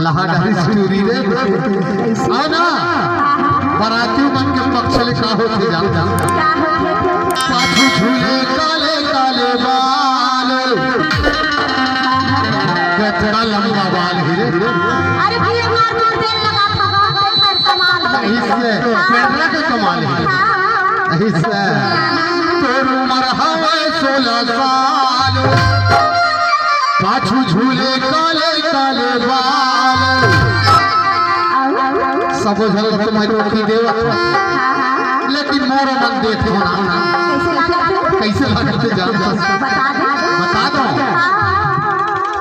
लहाडारी सुरी रे ना बरातियों मन के पक्षले का होते जाता पाछू झूले काले काले बाल थोड़ा लंबा बाल हीरे अरे भैया मार मार तेल लगा भगवान तेल कमाल इससे पेटरा के कमाल है इससे तोर उम्र हवे 16 साल पाछू झूले काले काले बाल सब झल तुम्हारी रोटी देवा लेकिन मोर मन देखो ना कैसे लगते जानता बता दो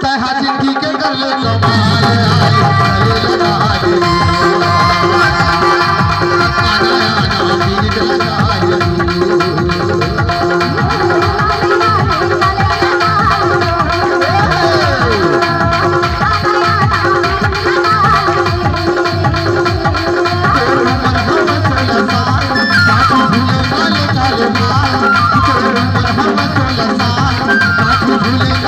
तह जिंदगी के कर ले झूले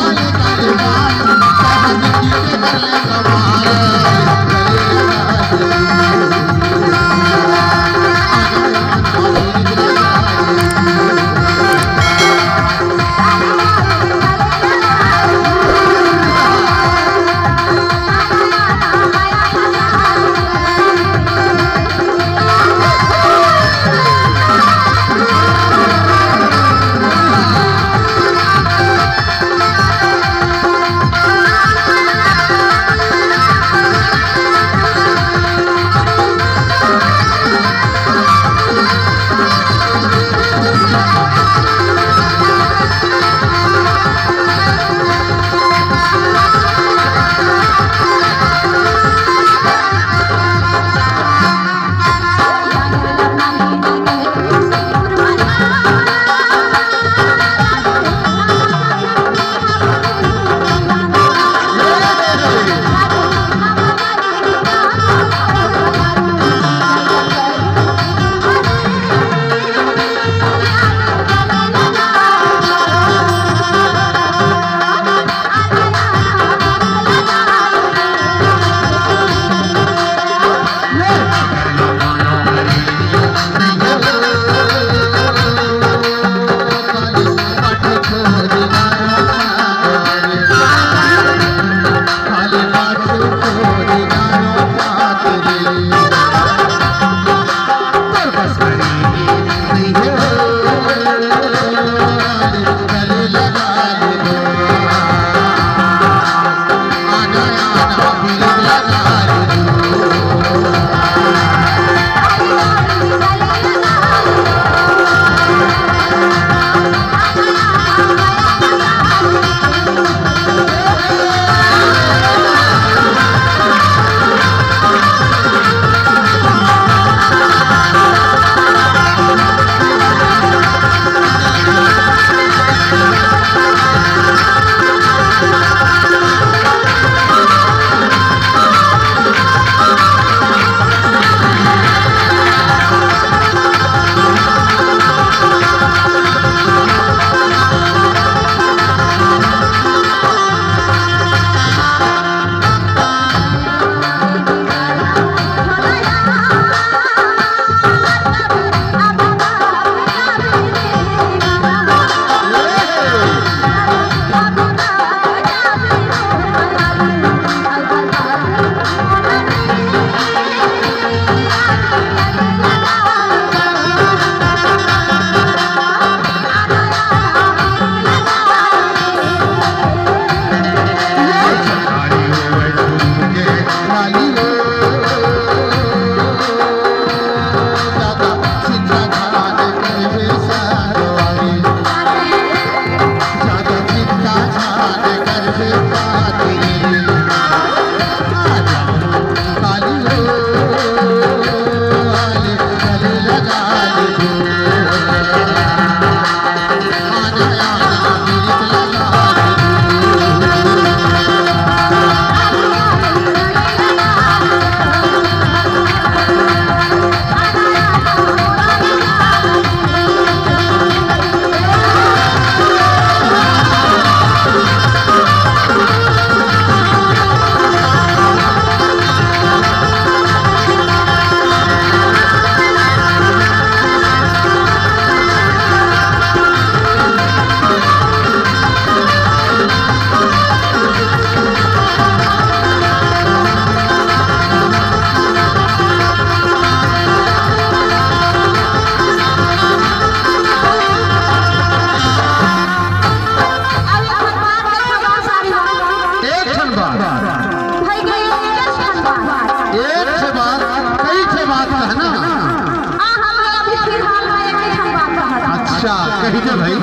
कही दे भाई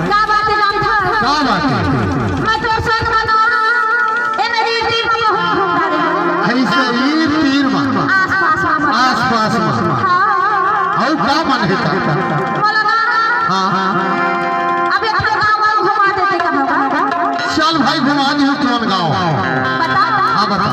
क्या बात है जानता है? क्या बात है मैं तो संग बना ए मेरी तीर को घूम रही हूँ ऐसे ही तीर मार आस पास मार हाँ और क्या मन है बोला ना हाँ अभी अपने गाँव घुमा देते कहाँ चल भाई घुमा दी कौन गाँव बता हाँ बता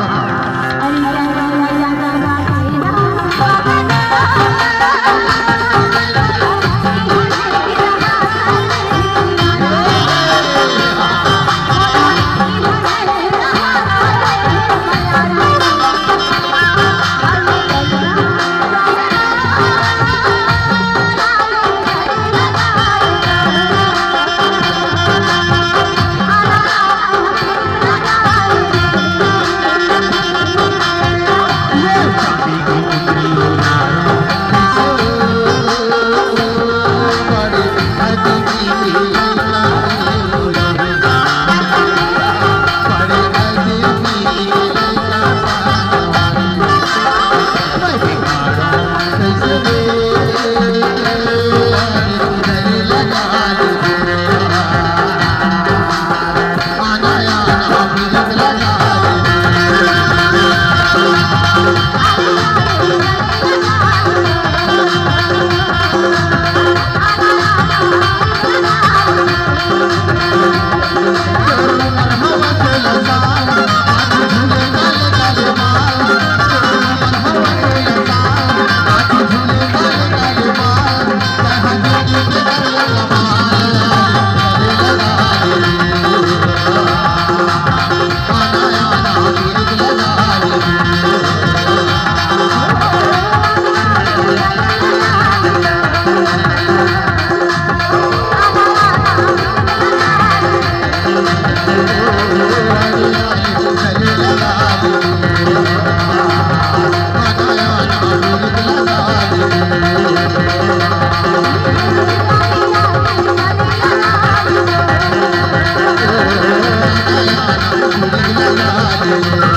Thank you.